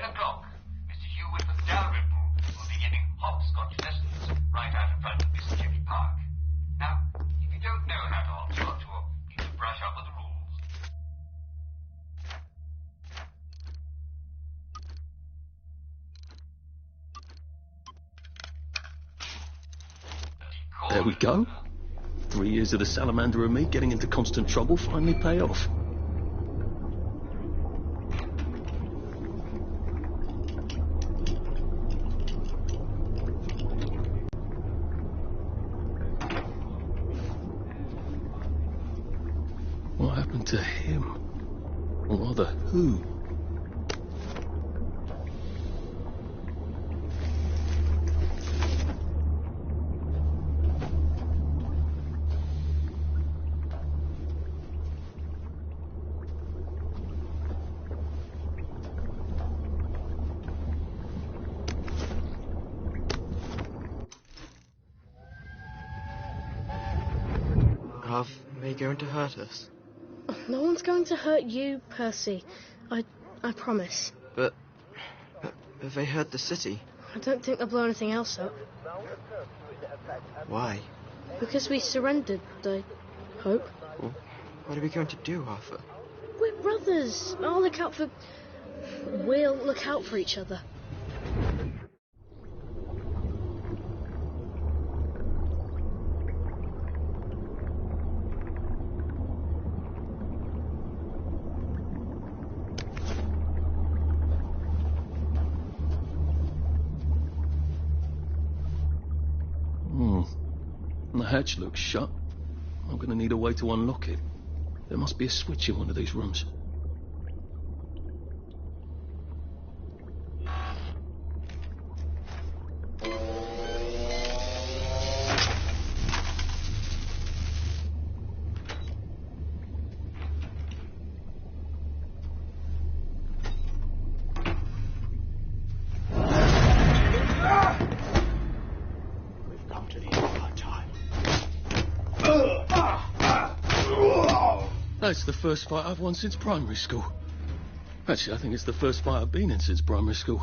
o'clock. Mr. Hewitt of Dalrymple will be giving hopscotch lessons right out in front of Mr. Jimmy Park. Now, if you don't know how to hopscotch or need to brush up on the rules... There we go. 3 years of the salamander and me getting into constant trouble finally pay off. What happened to him? Or rather, who? Are they going to hurt us? No one's going to hurt you, Percy. I promise. But they hurt the city. I don't think they'll blow anything else up. Why? Because we surrendered, I hope. Well, what are we going to do, Arthur? We're brothers. We'll look out for each other. The hatch looks shut. I'm gonna need a way to unlock it. There must be a switch in one of these rooms. That's the first fight I've won since primary school. Actually, I think it's the first fight I've been in since primary school.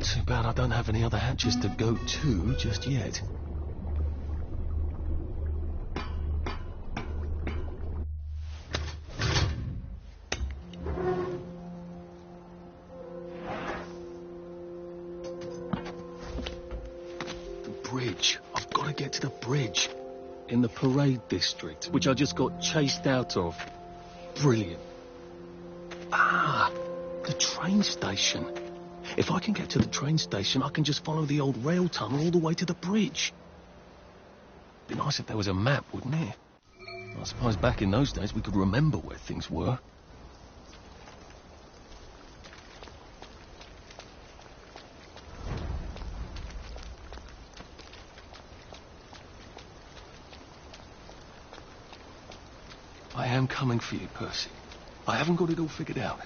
Too bad I don't have any other hatches to go to just yet. The bridge. I've got to get to the bridge. In the parade district, which I just got chased out of. Brilliant. Ah, the train station. If I can get to the train station, I can just follow the old rail tunnel all the way to the bridge. Be nice if there was a map, wouldn't it? I suppose back in those days we could remember where things were. I am coming for you, Percy. I haven't got it all figured out,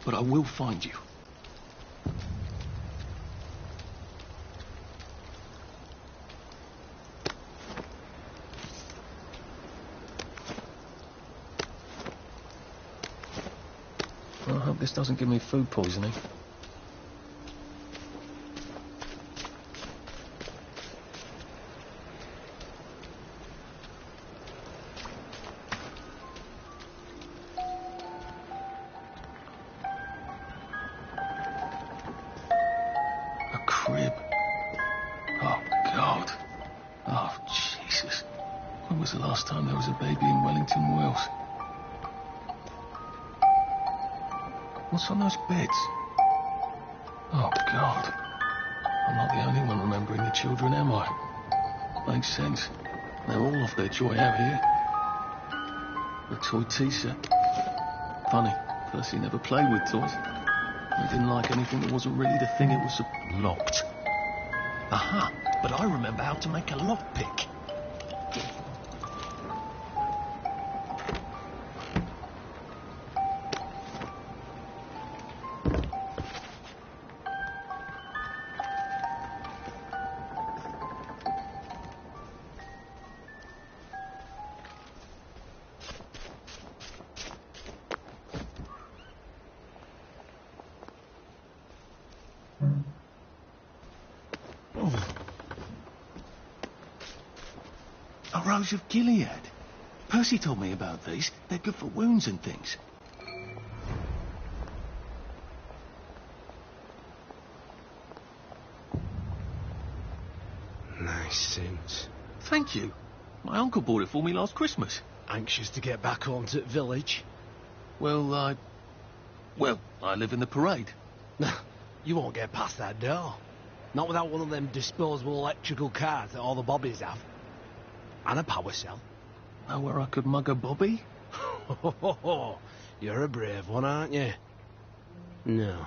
but I will find you. I hope this doesn't give me food poisoning. A crib. Oh, God. Oh, Jesus. When was the last time there was a baby in Wellington, Wales? What's on those beds? Oh, God. I'm not the only one remembering the children, am I? Makes sense. They're all off their joy out here. The toy tea set. Funny, Percy never played with toys. I didn't like anything that wasn't really the thing it was locked. Aha, but I remember how to make a lockpick. A Rose of Gilead. Percy told me about these. They're good for wounds and things. Nice suit. Thank you. My uncle bought it for me last Christmas. Anxious to get back home to the village? Well, I live in the parade. You won't get past that door. Not without one of them disposable electrical cars that all the bobbies have. And a power cell. Know where I could mug a bobby? You're a brave one, aren't you? No.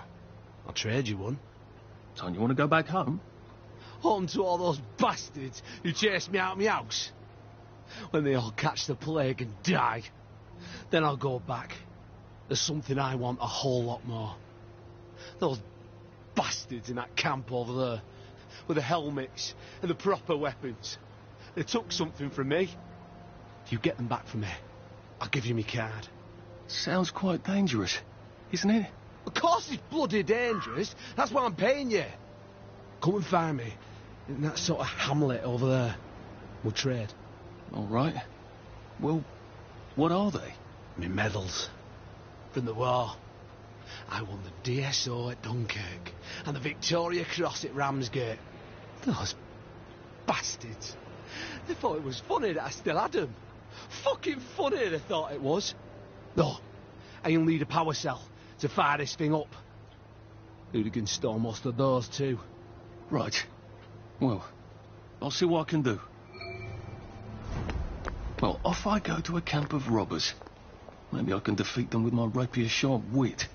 I'll trade you one. Don't you want to go back home? Home to all those bastards who chased me out of my house. When they all catch the plague and die. Then I'll go back. There's something I want a whole lot more. Those bastards in that camp over there. With the helmets and the proper weapons. They took something from me. If you get them back from me, I'll give you my card. Sounds quite dangerous, isn't it? Of course it's bloody dangerous. That's why I'm paying you. Come and find me in that sort of hamlet over there. We'll trade. All right. Well, what are they? My medals. From the war. I won the DSO at Dunkirk and the Victoria Cross at Ramsgate. Those bastards. They thought it was funny that I still had them. Fucking funny they thought it was. No, I'll need a power cell to fire this thing up. Hooligans stole most of those too. Right. Well, I'll see what I can do. Well, off I go to a camp of robbers. Maybe I can defeat them with my rapier-sharp wit.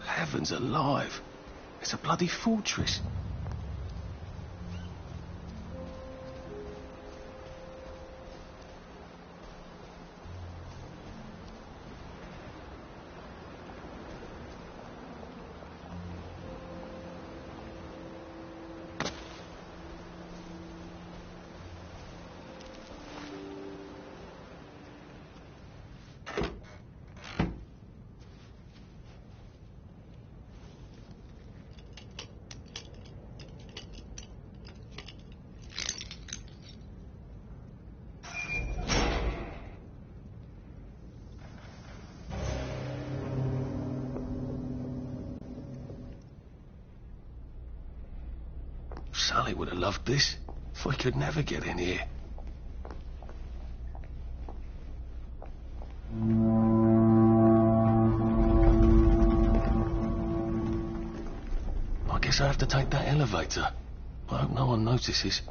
Heavens alive. It's a bloody fortress. Sally would have loved this. If we could never get in here. I guess I have to take that elevator. I hope no one notices.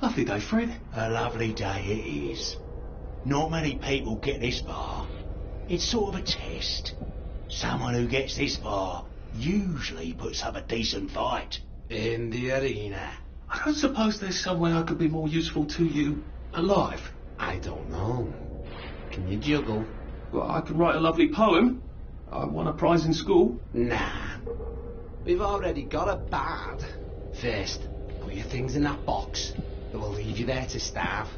Lovely day, Fred. A lovely day it is. Not many people get this far. It's sort of a test. Someone who gets this far usually puts up a decent fight. In the arena. I don't suppose there's some way I could be more useful to you alive. I don't know. Can you juggle? Well, I could write a lovely poem. I won a prize in school. Nah. We've already got a bard. First, put your things in that box. It will leave you there to starve.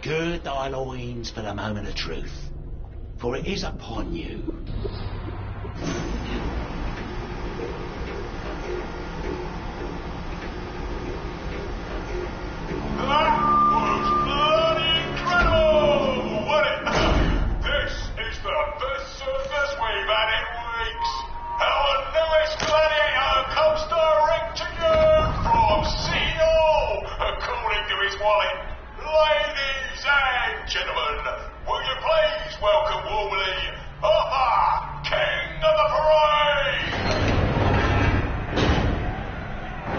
Gird thy loins for the moment of truth, for it is upon you. That was bloody incredible, wasn't it? wallet. Ladies and gentlemen, will you please welcome warmly Arthur, King of the Parade?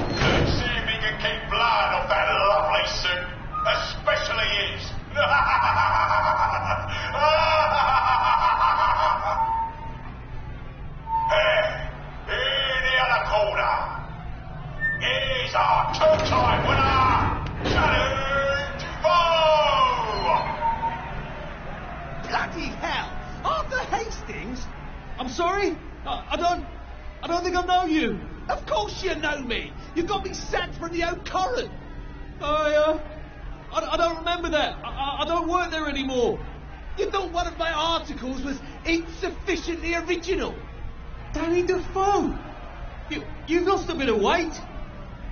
Let's see if he can keep blood off that lovely suit, especially his. Hey, in the other corner is our two-time winner, Danny Defoe! Bloody hell! Arthur Hastings? I'm sorry? I don't think I know you. Of course you know me. You got me sacked from the O'Corran. I don't remember that. I don't work there anymore. You thought one of my articles was insufficiently original. Danny Defoe. You've lost a bit of weight.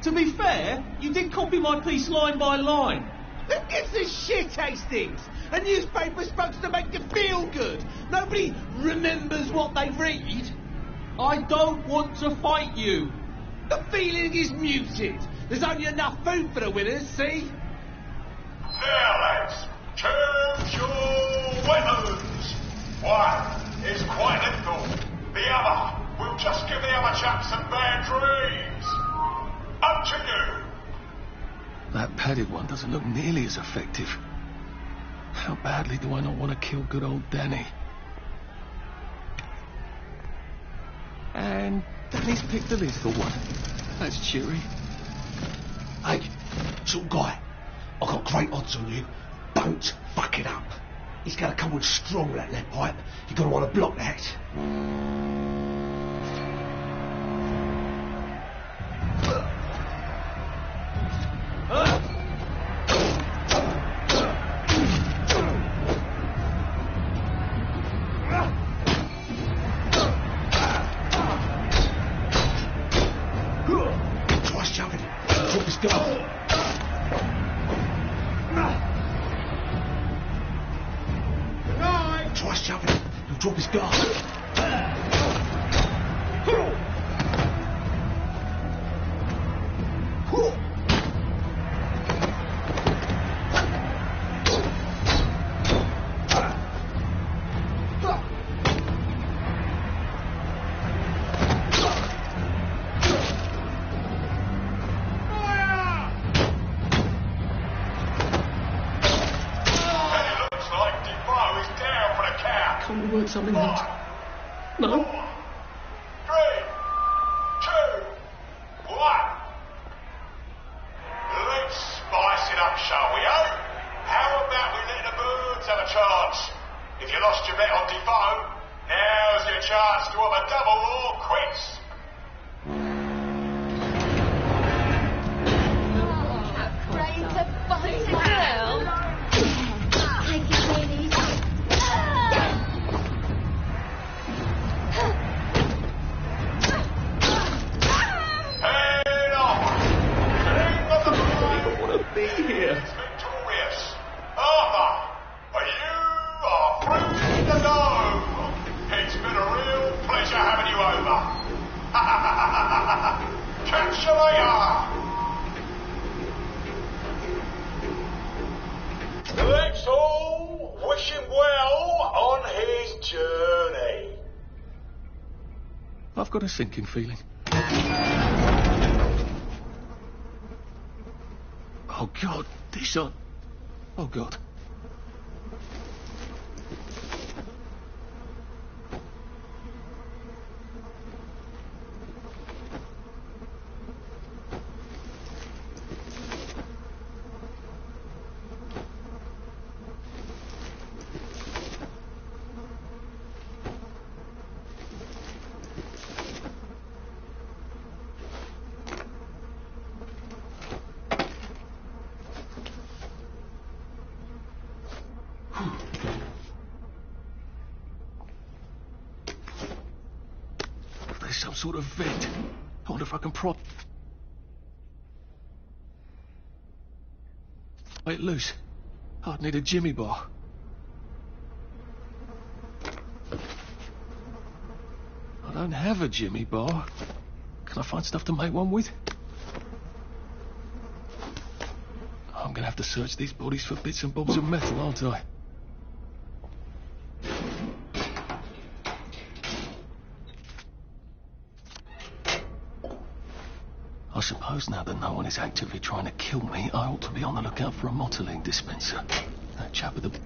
To be fair, you did copy my piece line by line. Who gives a shit, Hastings? A newspaper's supposed to make you feel good. Nobody remembers what they read. I don't want to fight you. The feeling is muted. There's only enough food for the winners, see? Now, lads, choose your weapons. One is quite lethal. The other will just give the other chap some bad dreams. Up to you. That padded one doesn't look nearly as effective. How badly do I not want to kill good old Danny? And Danny's picked the lethal one. That's cheery. Hey, little guy, I've got great odds on you. Don't fuck it up. He's going to come on strong with that lead pipe. You're going to want to block that. Try shoving it. Drop his gun. Try shoving it. He'll drop his guard. Can't we work something out? No? 3, 2, 1. Let's spice it up, shall we, eh? How about we let the birds have a chance? If you lost your bet on Defoe, now's your chance to have a double or quits. Afraid to fight a girl? Take it easy. Head off! King of the Parade! I want to be here. It's victorious. Arthur, you are free to go. It's been a real pleasure having you over. Catch you later. Let's all wish him well on his journey. I've got a sinking feeling. Oh, God, this on. Oh, God. There's some sort of vent. I wonder if I can prop it loose. I'd need a jimmy bar. I don't have a jimmy bar. Can I find stuff to make one with? Oh, I'm gonna have to search these bodies for bits and bobs of metal, aren't I? I suppose now that no one is actively trying to kill me, I ought to be on the lookout for a Motoline dispenser. That chap with the...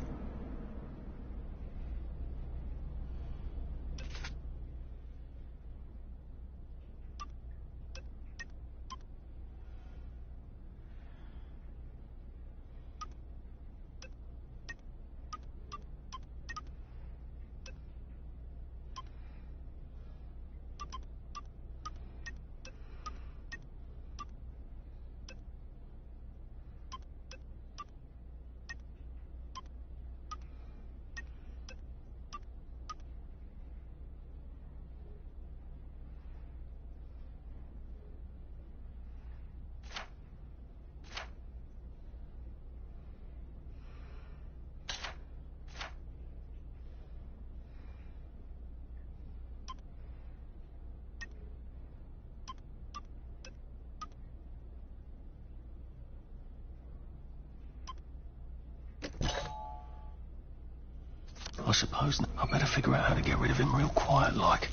I suppose I better figure out how to get rid of him real quiet-like.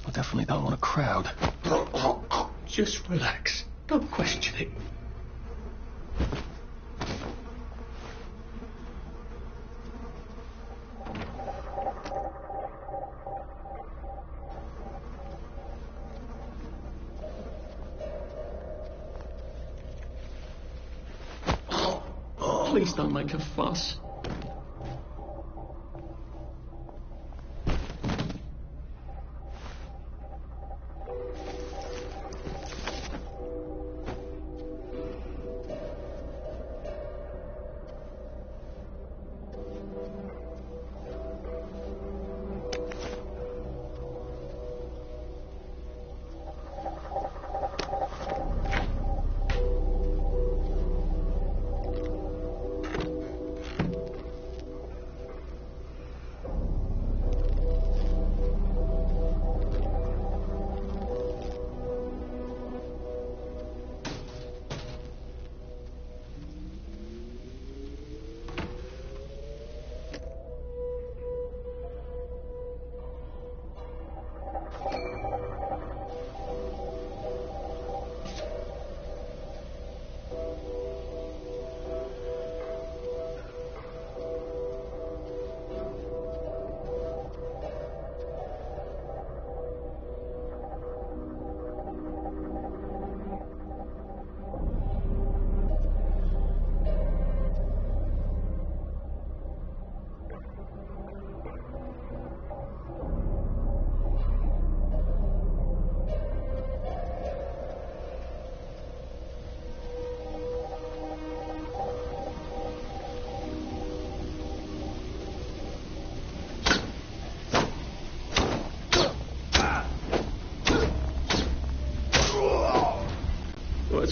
I definitely don't want a crowd. Just relax. Don't question it. Please don't make a fuss.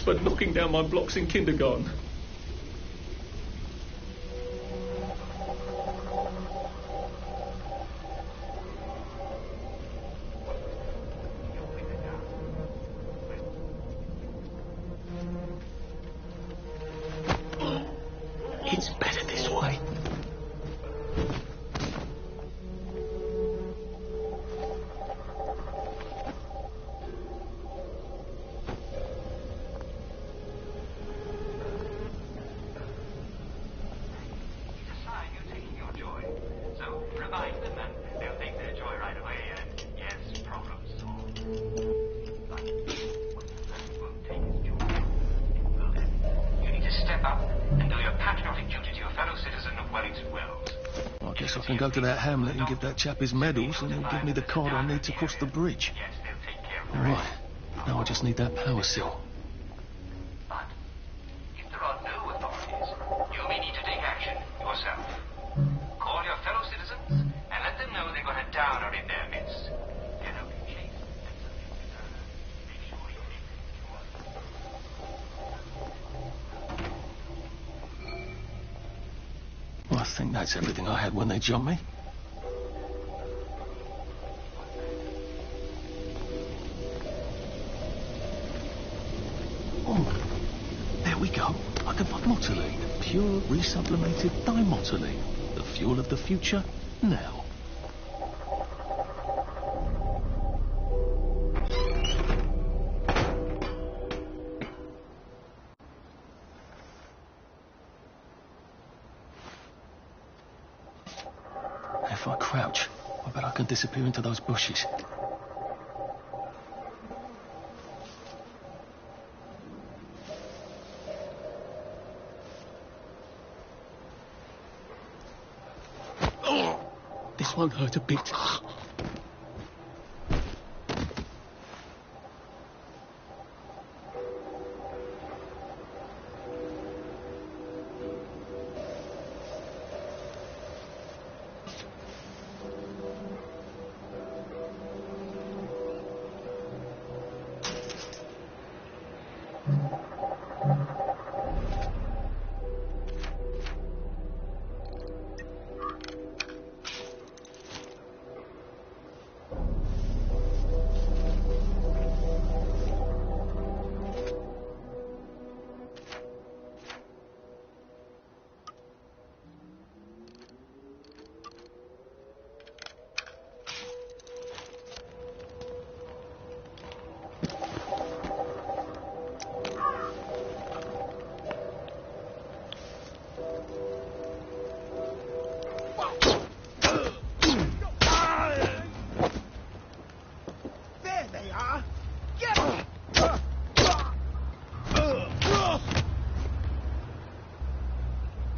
For knocking down my blocks in kindergarten. It's better this way. I can go to that hamlet and give that chap his medals, and he'll give me the card I need to cross the bridge. All right, now I just need that power cell. But if there are no authorities, you may need to take action yourself. Call your fellow citizens and let them know they've got a downer in their midst. Then open case. Make sure you Well, I think that's everything I had when they jumped me. Oh, there we go. I can find Motoline. resublimated dimethyline, the fuel of the future, now. If I crouch, I bet I can disappear into those bushes. This won't hurt a bit.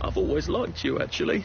I've always liked you, actually.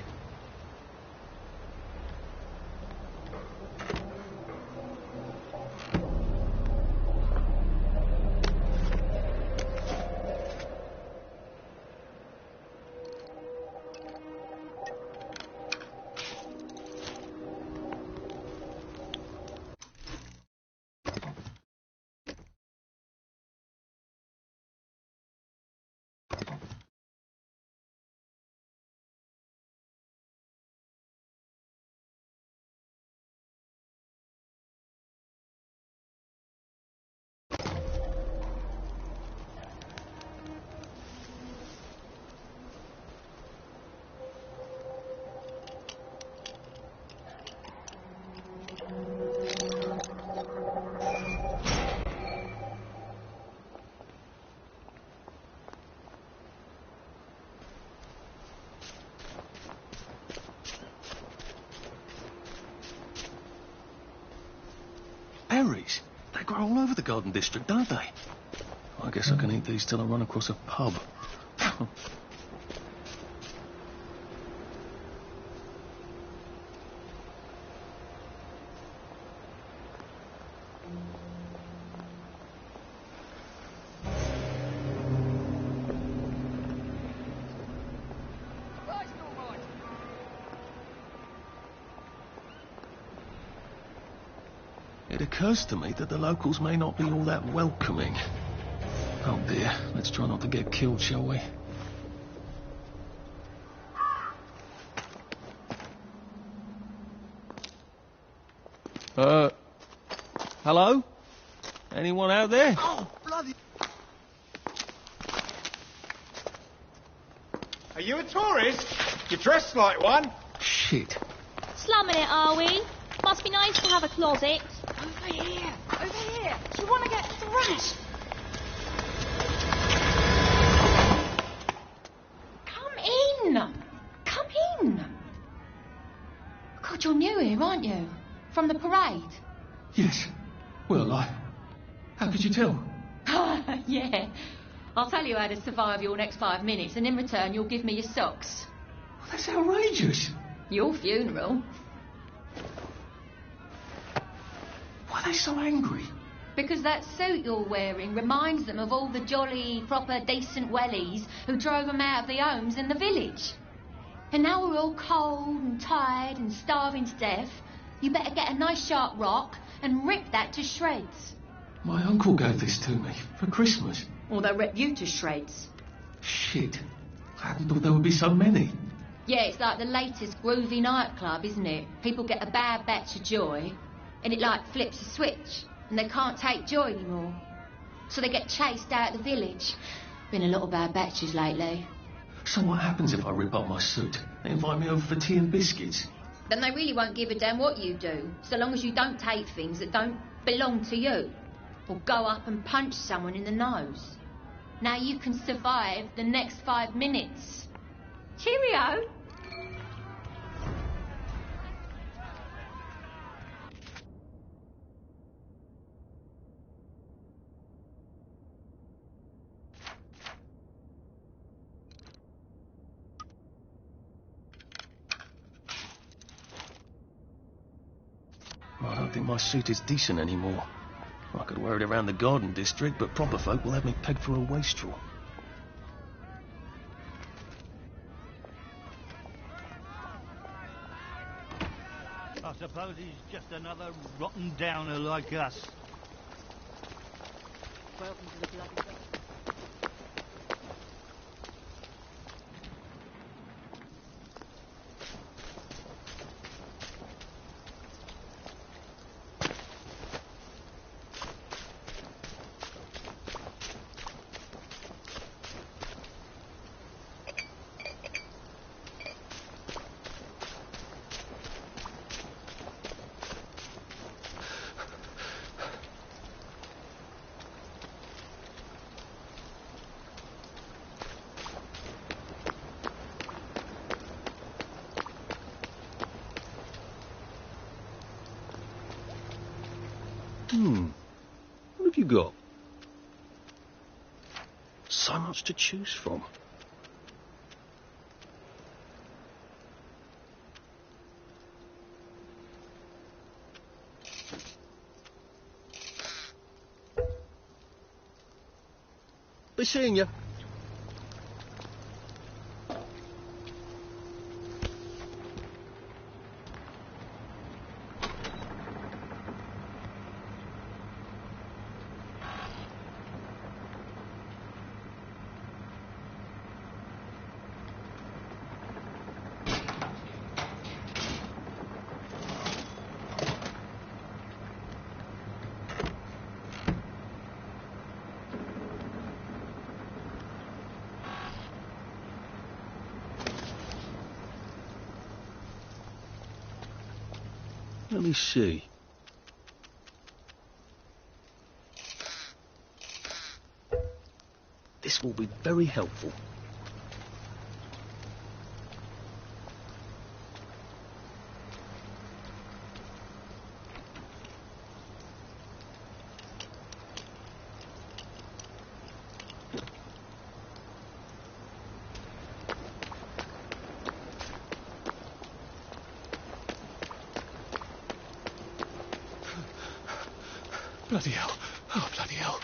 Berries? They grow all over the Garden District, don't they? I guess I can eat these till I run across a pub. It occurs to me that the locals may not be all that welcoming. Oh dear, let's try not to get killed, shall we? Hello? Anyone out there? Oh, bloody... Are you a tourist? You're dressed like one. Shit. Slumming it, are we? Must be nice to have a closet. Over here! Over here! Do you want to get thrashed? Come in! Come in! God, you're new here, aren't you? From the parade? Yes. Well, how could you tell? Yeah. I'll tell you how to survive your next 5 minutes, and in return you'll give me your socks. Well, that's outrageous. Your funeral. Why are they so angry? Because that suit you're wearing reminds them of all the jolly, proper, decent wellies who drove them out of their homes in the village. And now we're all cold and tired and starving to death. You better get a nice sharp rock and rip that to shreds. My uncle gave this to me for Christmas. Or they'll rip you to shreds. Shit. I hadn't thought there would be so many. Yeah, it's like the latest groovy nightclub, isn't it? People get a bad batch of joy, and it like flips a switch, and they can't take joy anymore. So they get chased out of the village. Been a lot of bad batches lately. So what happens if I rip up my suit? They invite me over for tea and biscuits. Then they really won't give a damn what you do, so long as you don't take things that don't belong to you. Or go up and punch someone in the nose. Now you can survive the next 5 minutes. Cheerio! I don't think my suit is decent anymore. I could wear it around the garden district, but proper folk will have me pegged for a wastrel. I suppose he's just another rotten downer like us. Welcome to the bloody dog. What have you got? So much to choose from. Be seeing you. Let me see. This will be very helpful. Bloody hell. Oh, bloody hell.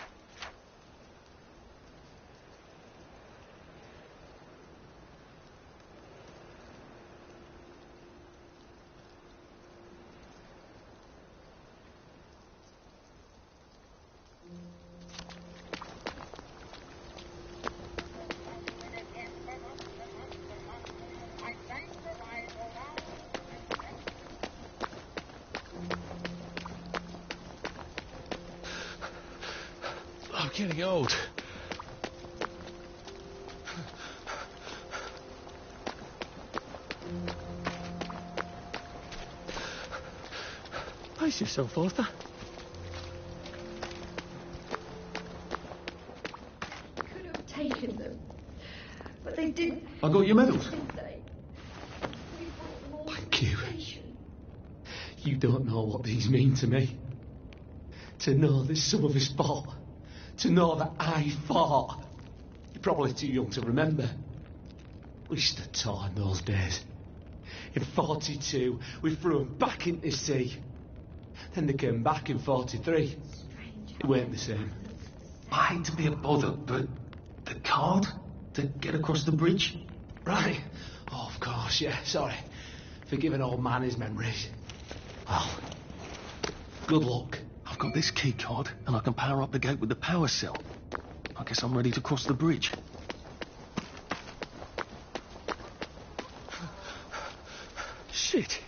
I'm getting old. Pace yourself, Arthur. Could have taken them, but they didn't. I got your medals. Did they? Thank you. You don't know what these mean to me. To know there's some of us fought. To know that I fought. You're probably too young to remember. We stood tall in those days. In 42, we threw them back into the sea. Then they came back in 43. It weren't the same. I hate to be a bother, but the card to get across the bridge? Right. Oh, of course, yeah, sorry. Forgive an old man his memories. Well, good luck. I've got this key card, and I can power up the gate with the power cell. I guess I'm ready to cross the bridge. Shit.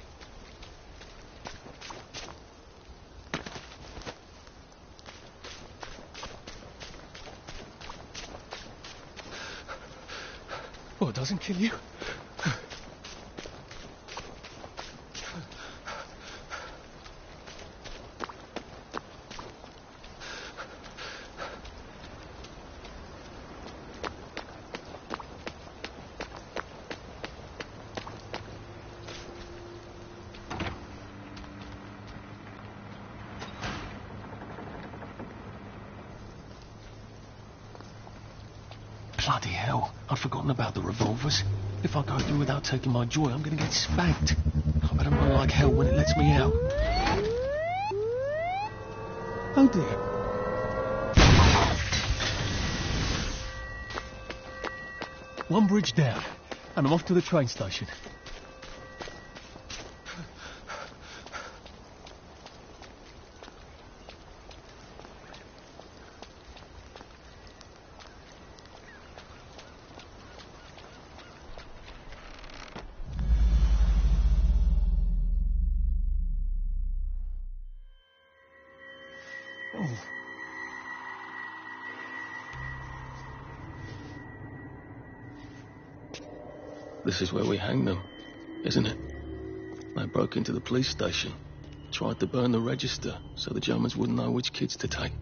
Well done. doesn't kill you. Bloody hell, I'd forgotten about the revolvers. If I go through without taking my joy, I'm gonna get spanked. I better run like hell when it lets me out. Oh dear. One bridge down, and I'm off to the train station. This is where we hang them, isn't it? They broke into the police station, tried to burn the register so the Germans wouldn't know which kids to take.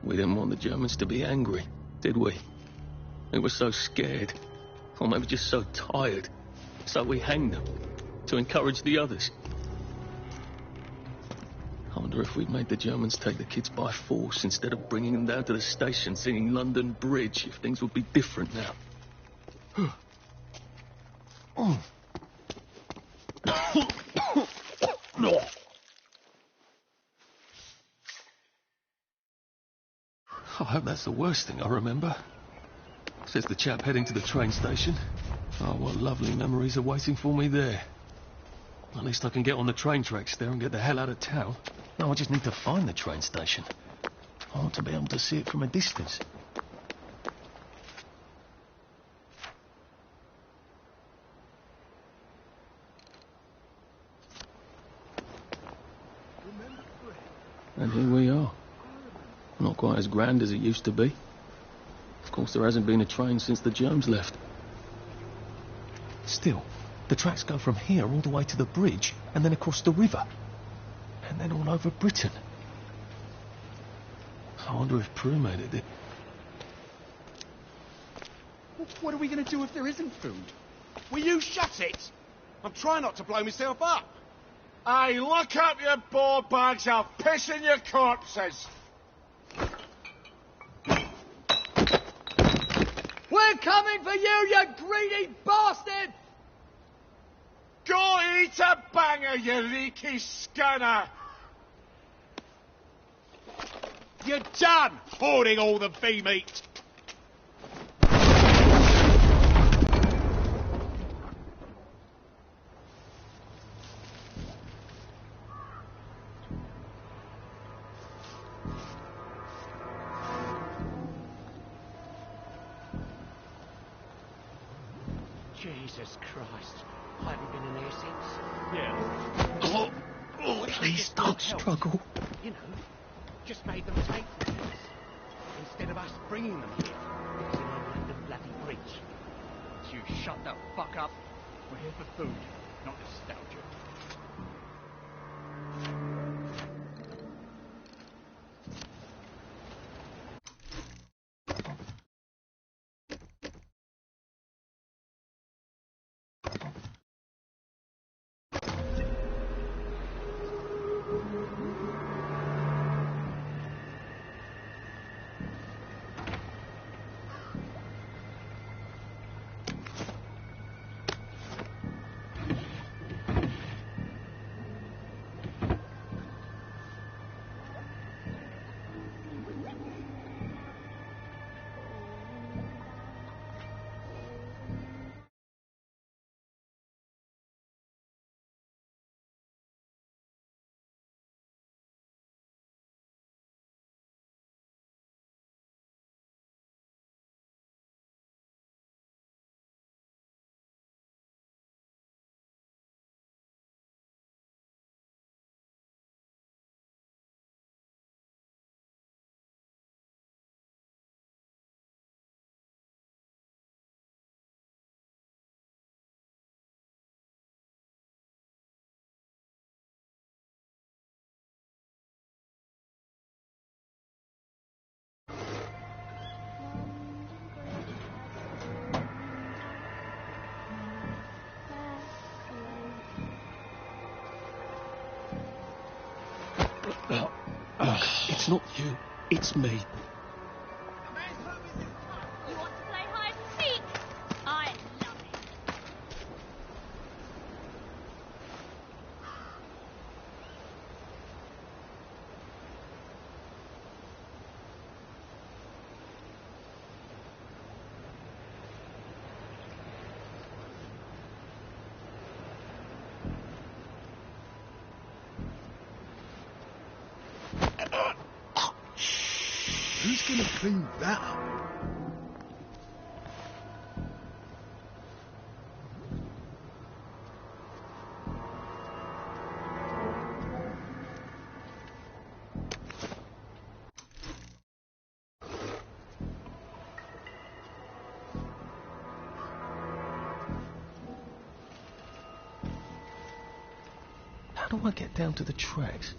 We didn't want the Germans to be angry, did we? We were so scared, or maybe just so tired, so we hanged them to encourage the others. I wonder if we'd made the Germans take the kids by force instead of bringing them down to the station singing London Bridge, if things would be different now. I hope that's the worst thing I remember. Says the chap heading to the train station. Oh, what lovely memories are waiting for me there. At least I can get on the train tracks there and get the hell out of town. Now I just need to find the train station. I want to be able to see it from a distance. And here we are. Not quite as grand as it used to be. Of course, there hasn't been a train since the Germs left. Still, the tracks go from here all the way to the bridge, and then across the river. And then all over Britain. I wonder if Prue made it. What are we going to do if there isn't food? Will you shut it? I'm trying not to blow myself up. Hey, look up your ball bags, I'll piss in your corpses. We're coming for you, you greedy bastard! Go eat a banger, you leaky scunner! You're done hoarding all the bee meat! Jesus Christ. I haven't been in here since. Yeah. Please don't struggle. You know, just made them take them instead of us bringing them here. Because in London bloody bridge. You shut the fuck up. We're here for food, not nostalgia. It's not you, it's me. You want to play hide and seek? I love it. Who's gonna clean that up? How do I get down to the tracks?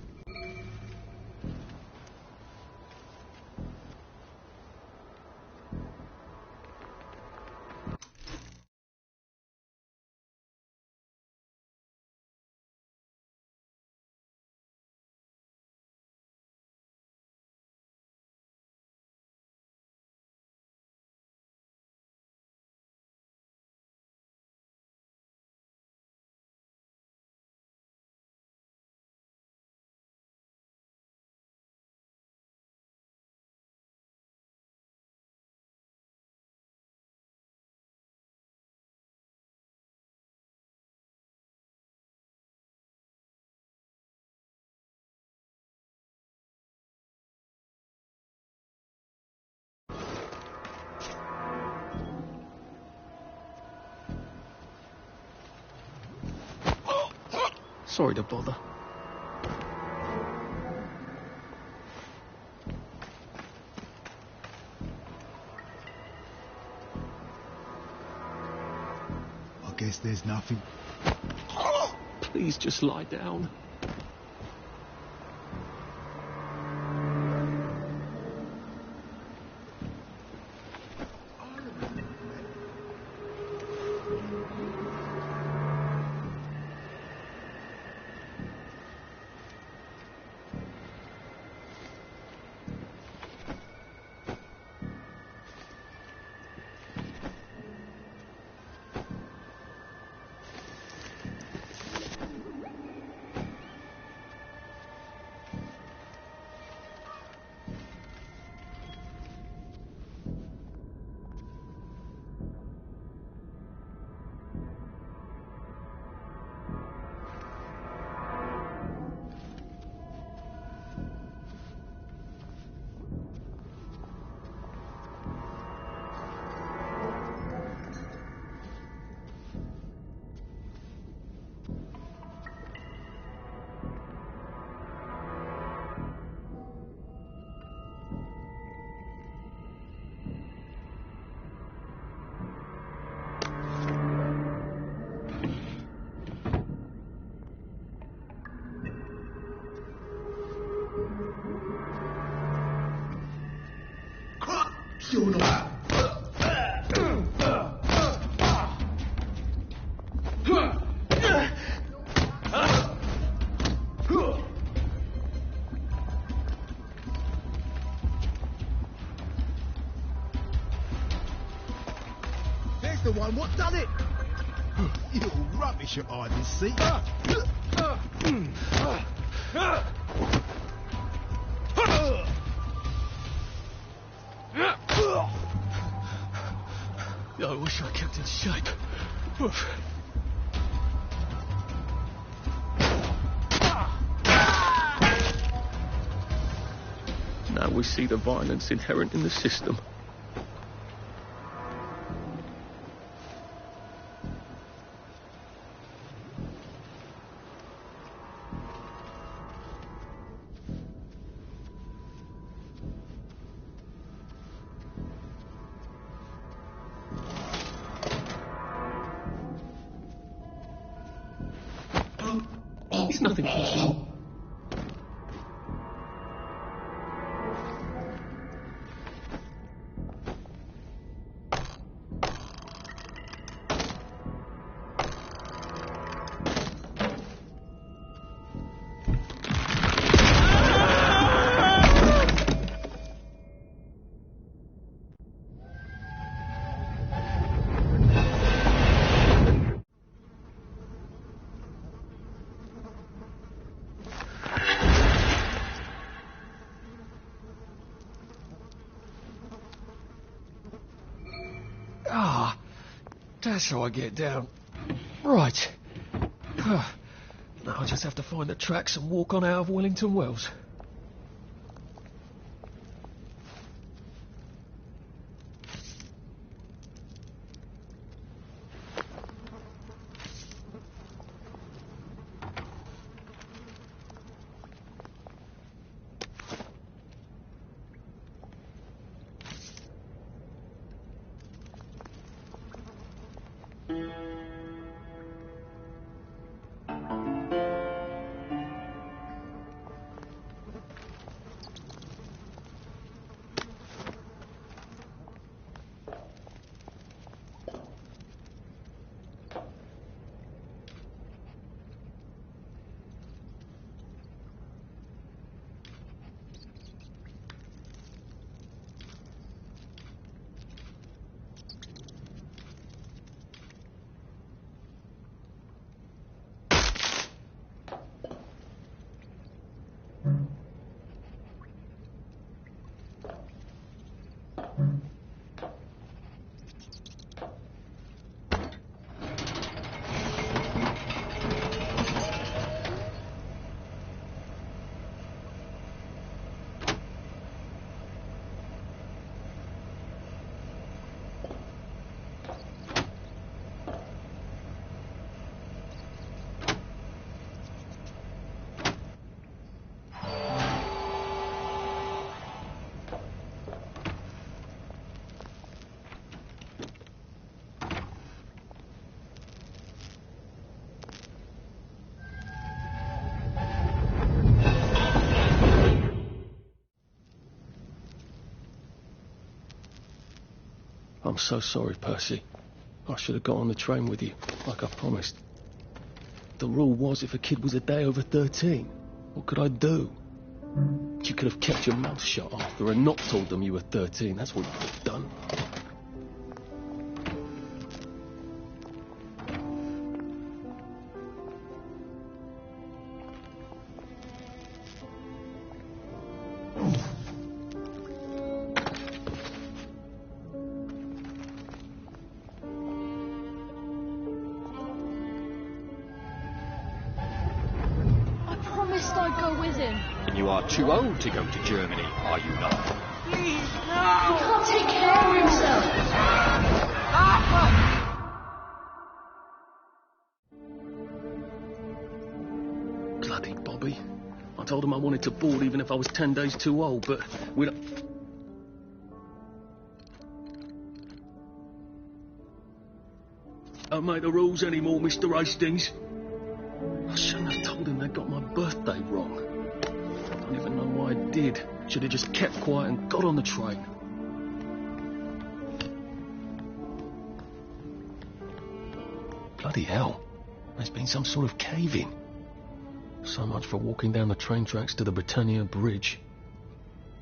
Sorry to bother. I guess there's nothing. Please just lie down. You're not. There's the one. What done it? You little rubbish at hide and seek. I wish I kept in shape. Now we see the violence inherent in the system. It's nothing personal. That's how I get down. Right. Now I just have to find the tracks and walk on out of Wellington Wells. I'm so sorry, Percy. I should have got on the train with you, like I promised. The rule was if a kid was a day over 13, what could I do? You could have kept your mouth shut, Arthur, and not told them you were 13. That's what you could have done. Too old to go to Germany, are you not? Please, no! He can't take care of himself! Bloody Bobby. I told him I wanted to board even if I was 10 days too old, but we don't... Don't make the rules anymore, Mr. Hastings. I shouldn't have told him they got my birthday wrong. I don't even know why I did. Should have just kept quiet and got on the train. Bloody hell. There's been some sort of cave-in. So much for walking down the train tracks to the Britannia Bridge.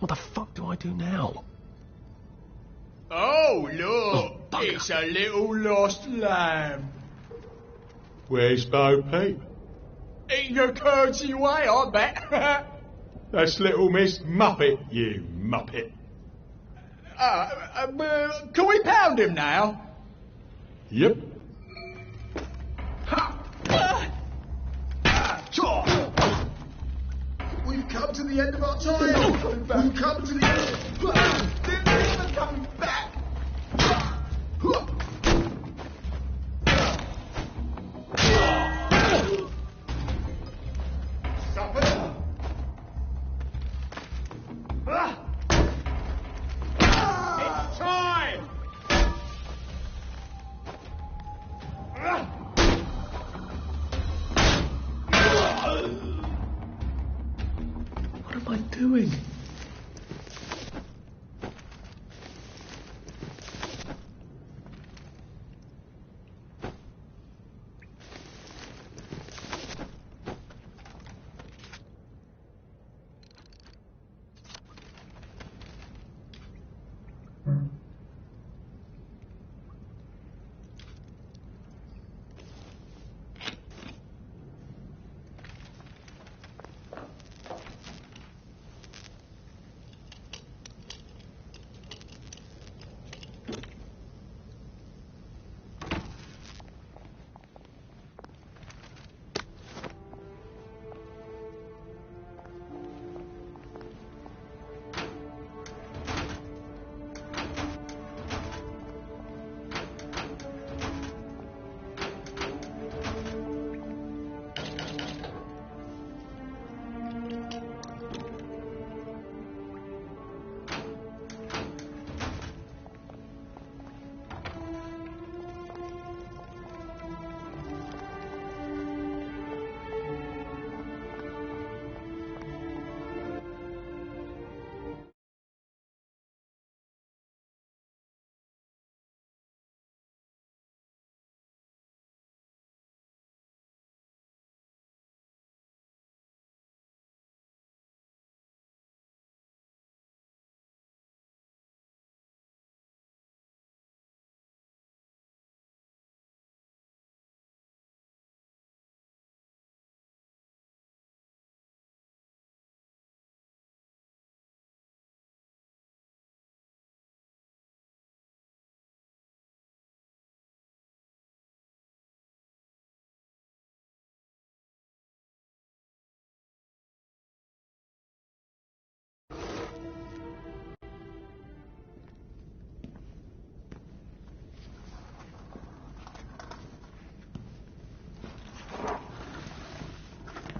What the fuck do I do now? Oh, look! Oh, it's a little lost lamb. Where's Bo Peep? Eating your curdsy way, I bet. That's little Miss Muppet, you muppet. Can we pound him now? Yep. We've come to the end of our time. We've come to the end. They're never coming back. Stop it. It's time. What am I doing?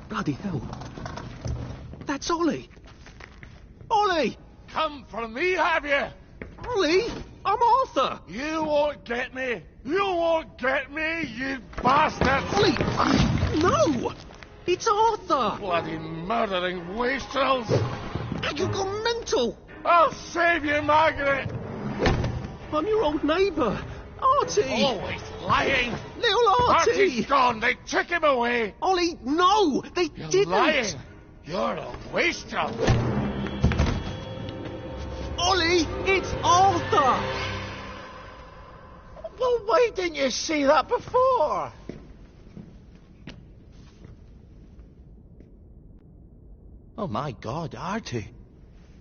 Bloody hell. That's Ollie. Ollie! Come for me, have you? Ollie, I'm Arthur. You won't get me. You won't get me, you bastard. Ollie, no! It's Arthur. Bloody murdering wastrels. You gone mental. I'll save you, Margaret. I'm your old neighbour, Artie. Always lying. Little Artie. Artie's gone. They took him away. Ollie, no, they You're didn't. lying. You're a wastrel. Ollie, it's Arthur. Well, why didn't you see that before? Oh, my God, Artie.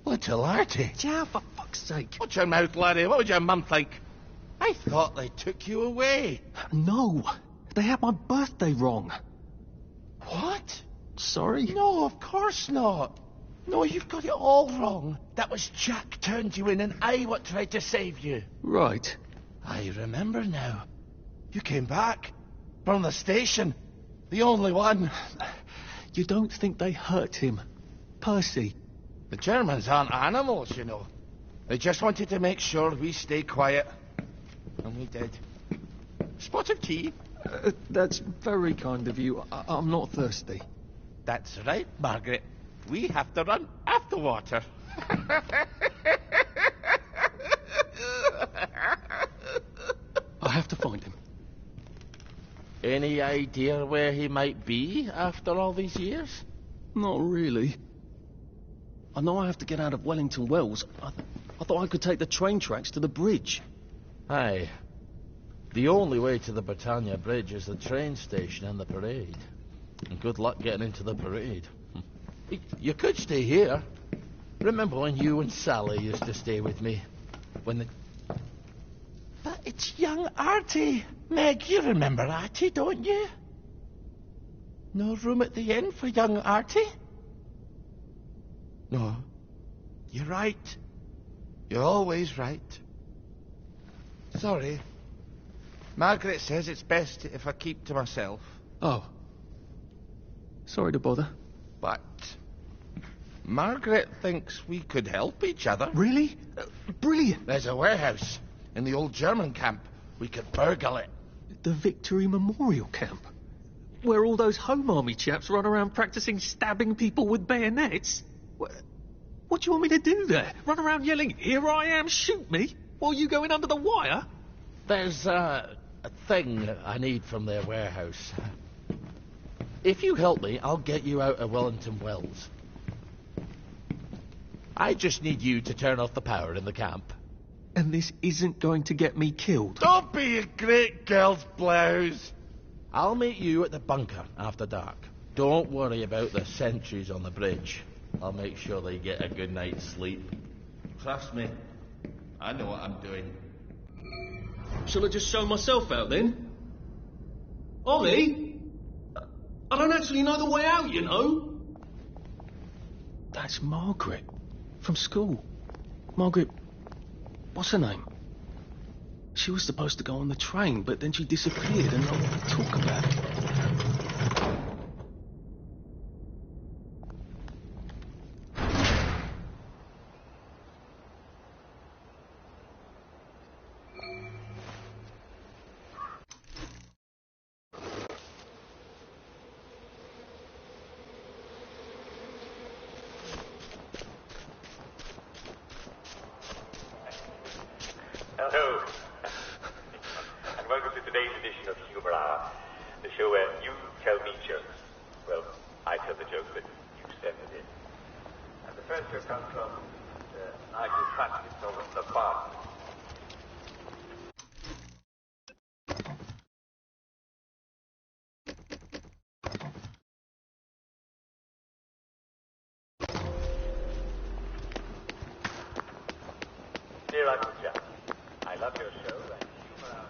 Little Artie. Yeah, for fuck's sake. Watch your mouth, laddie. What would your mum think? I thought they took you away. No, they had my birthday wrong. What? Sorry? No, of course not. No, you've got it all wrong. That was Jack turned you in and I what tried to save you. Right. I remember now. You came back from the station. The only one. You don't think they hurt him, Percy? The Germans aren't animals, you know. They just wanted to make sure we stay quiet. And we did. Spot of tea? That's very kind of you. I'm not thirsty. That's right, Margaret. We have to run after water. I have to find him. Any idea where he might be after all these years? Not really. I know I have to get out of Wellington Wells. I thought I could take the train tracks to the bridge. Aye. The only way to the Britannia Bridge is the train station and the parade. And good luck getting into the parade. You could stay here. Remember when you and Sally used to stay with me? When the... But it's young Artie. Meg, you remember Artie, don't you? No room at the inn for young Artie? No. You're right. You're always right. Sorry. Margaret says it's best if I keep to myself. Oh. Sorry to bother. But Margaret thinks we could help each other. Really? Brilliant. There's a warehouse in the old German camp. We could burgle it. The Victory Memorial Camp? Where all those Home Army chaps run around practicing stabbing people with bayonets? What do you want me to do there? Run around yelling, "Here I am, shoot me," while you go in under the wire? There's a thing I need from their warehouse. If you help me, I'll get you out of Wellington Wells. I just need you to turn off the power in the camp. And this isn't going to get me killed. Don't be a great girl's blouse. I'll meet you at the bunker after dark. Don't worry about the sentries on the bridge. I'll make sure they get a good night's sleep. Trust me, I know what I'm doing. Shall I just show myself out then? Ollie? I don't actually know the way out, you know. That's Margaret. From school. Margaret... What's her name? She was supposed to go on the train, but then she disappeared and no one could talk about it. Hello, and welcome to today's edition of Humour Hour, the show where you tell me jokes. Well, I tell the jokes, but you send it in. And the first joke comes from Nigel Francis over the farm. Dear Uncle Jack, I love your show and Humour Hour.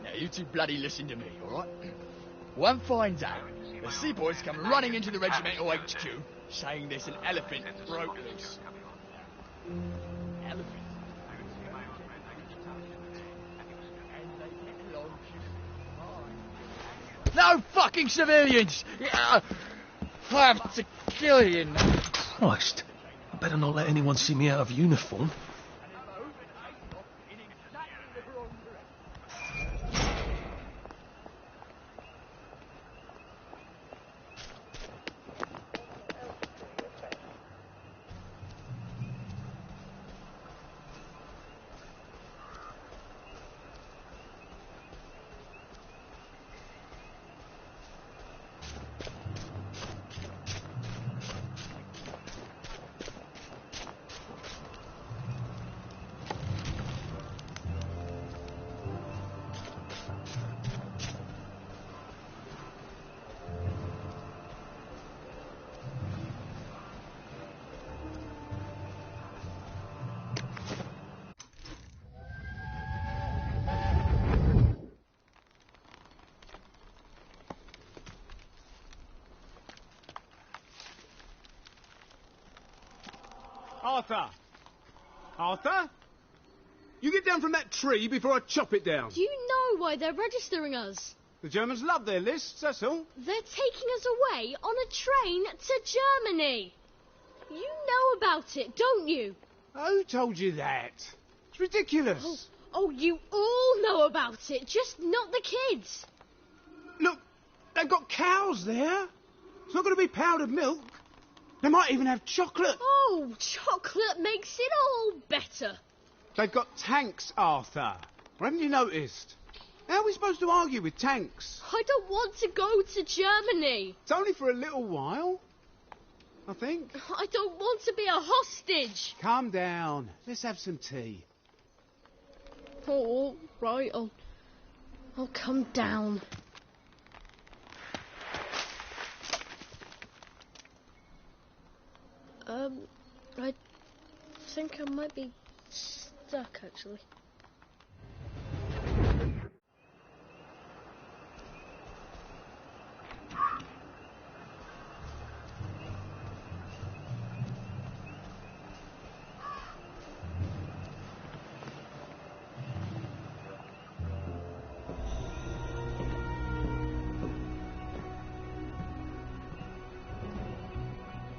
Now, you two bloody listen to me, alright? One fine day, the seaboys come running into the regimental HQ, saying there's an elephant broke loose. Elephant? No fucking civilians! I have to kill you now. Christ. I better not let anyone see me out of uniform. Arthur! Arthur? You get down from that tree before I chop it down. Do you know why they're registering us? The Germans love their lists, that's all. They're taking us away on a train to Germany. You know about it, don't you? Who told you that? It's ridiculous. Oh, you all know about it, just not the kids. Look, they've got cows there. It's not going to be powdered milk. They might even have chocolate. Oh, chocolate makes it all better. They've got tanks, Arthur. Or haven't you noticed? How are we supposed to argue with tanks? I don't want to go to Germany. It's only for a little while, I think. I don't want to be a hostage. Calm down. Let's have some tea. Oh, right. I'll come down. I think I might be stuck, actually.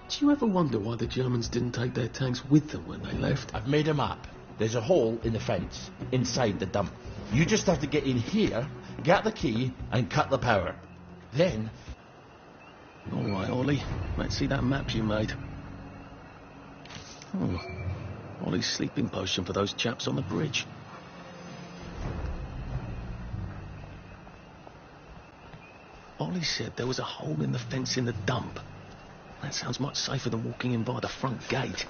Do you ever wonder why the Germans didn't take their tanks with them when they left? I've made a map. There's a hole in the fence, inside the dump. You just have to get in here, get the key, and cut the power. Then... All right, Ollie. Let's see that map you made. Oh, Ollie's sleeping potion for those chaps on the bridge. Ollie said there was a hole in the fence in the dump. That sounds much safer than walking in by the front gate.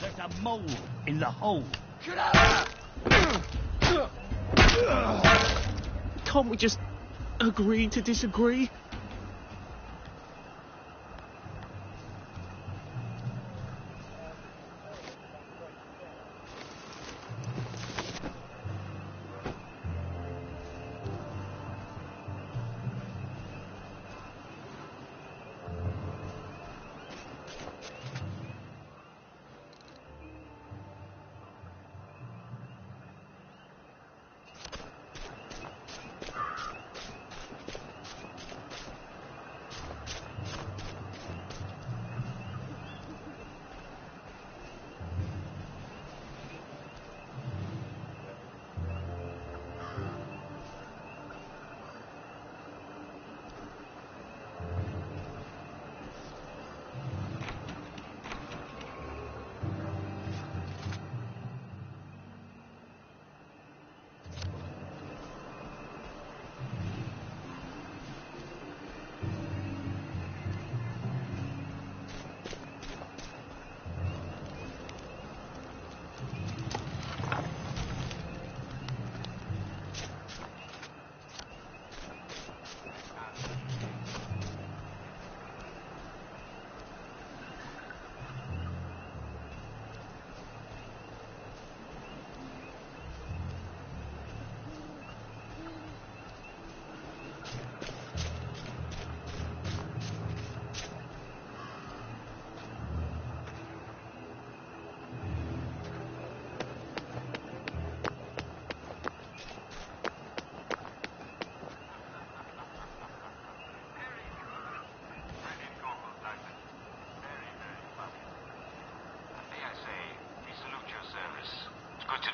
There's a mole in the hole. Can't we just agree to disagree?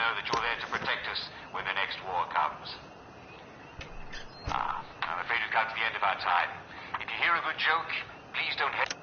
know that you're there to protect us when the next war comes. I'm afraid we've come to the end of our time. If you hear a good joke, please don't hesitate.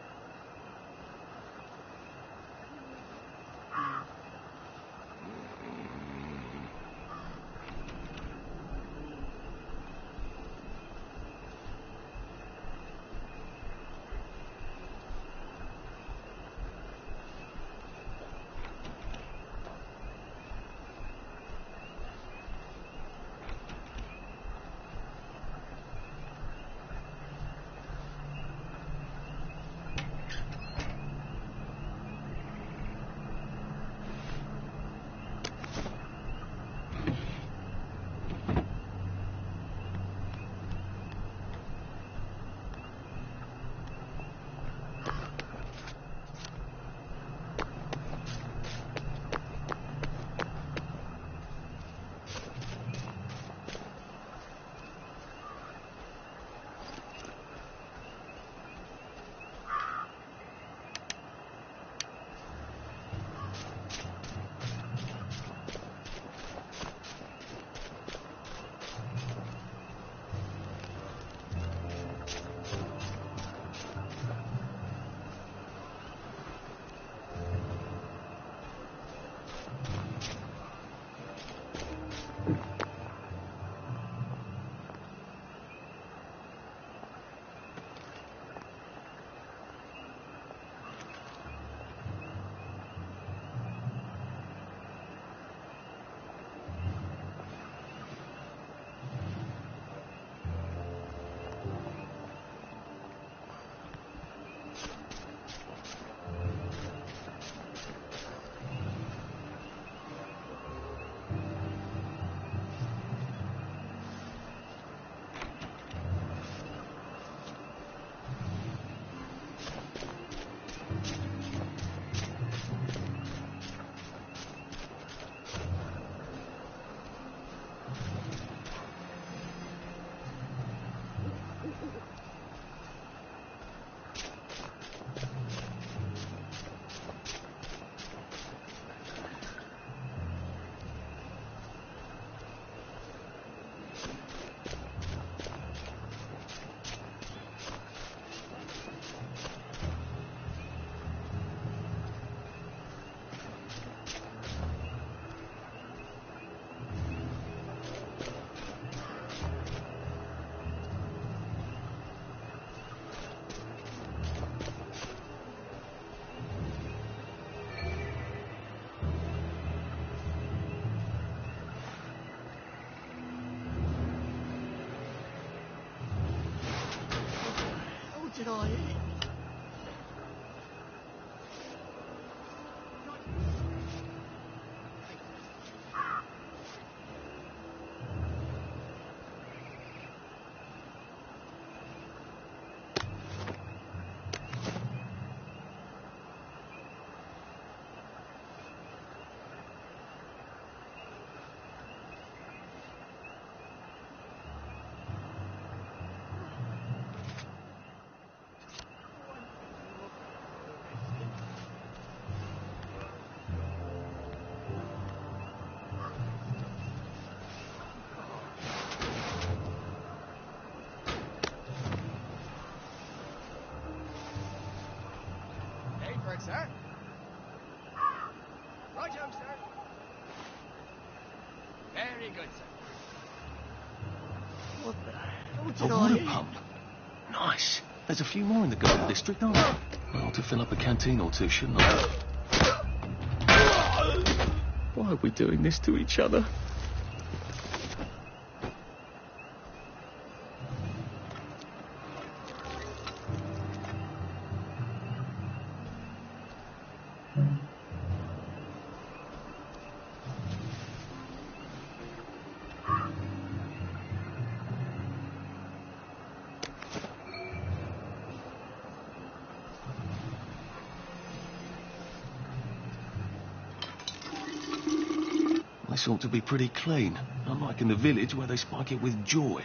Did I eat? Sir? Right home, sir. Very good, sir. What the hell did a I water eat? pump. Nice. There's a few more in the Garden District, aren't there? I ought to fill up a canteen or two, shouldn't I? Why are we doing this to each other? This ought to be pretty clean, unlike in the village where they spike it with joy.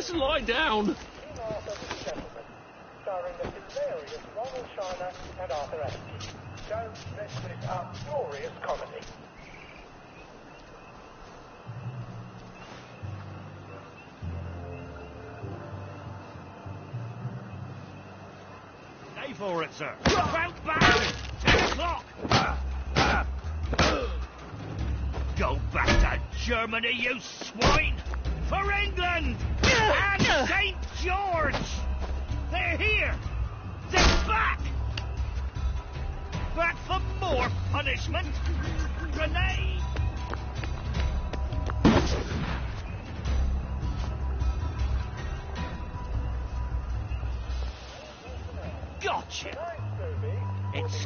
Just lie down. Starring the hilarious Ronald Shiner and Arthur Adams. Don't miss this uproarious comedy. Stay for it, sir. Bounce back! 10 o'clock! Go back to Germany, you swine! For England! And St. George! They're here! They're back! Back for more punishment! Grenade! Gotcha! It's...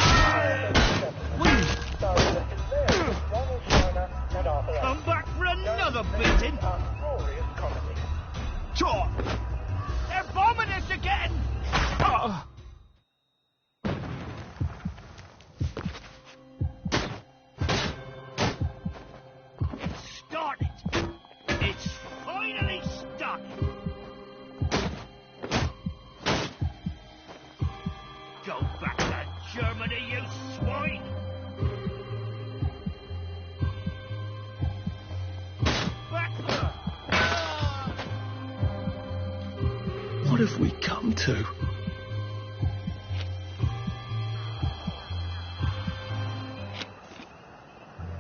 Come back for another beating! Talk! They're bombing us again! It's started! It's finally started! Go back to Germany, you swine! What have we come to?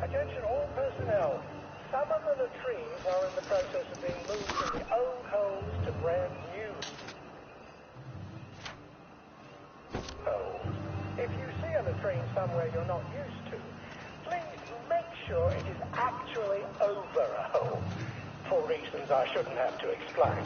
Attention all personnel. Some of the latrines are in the process of being moved from the old holes to brand new holes. If you see a latrine somewhere you're not used to, please make sure it is actually over a hole, for reasons I shouldn't have to explain.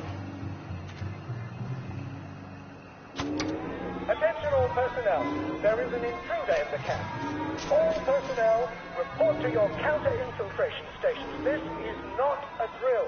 Attention all personnel, there is an intruder in the camp. All personnel, report to your counter-infiltration stations. This is not a drill.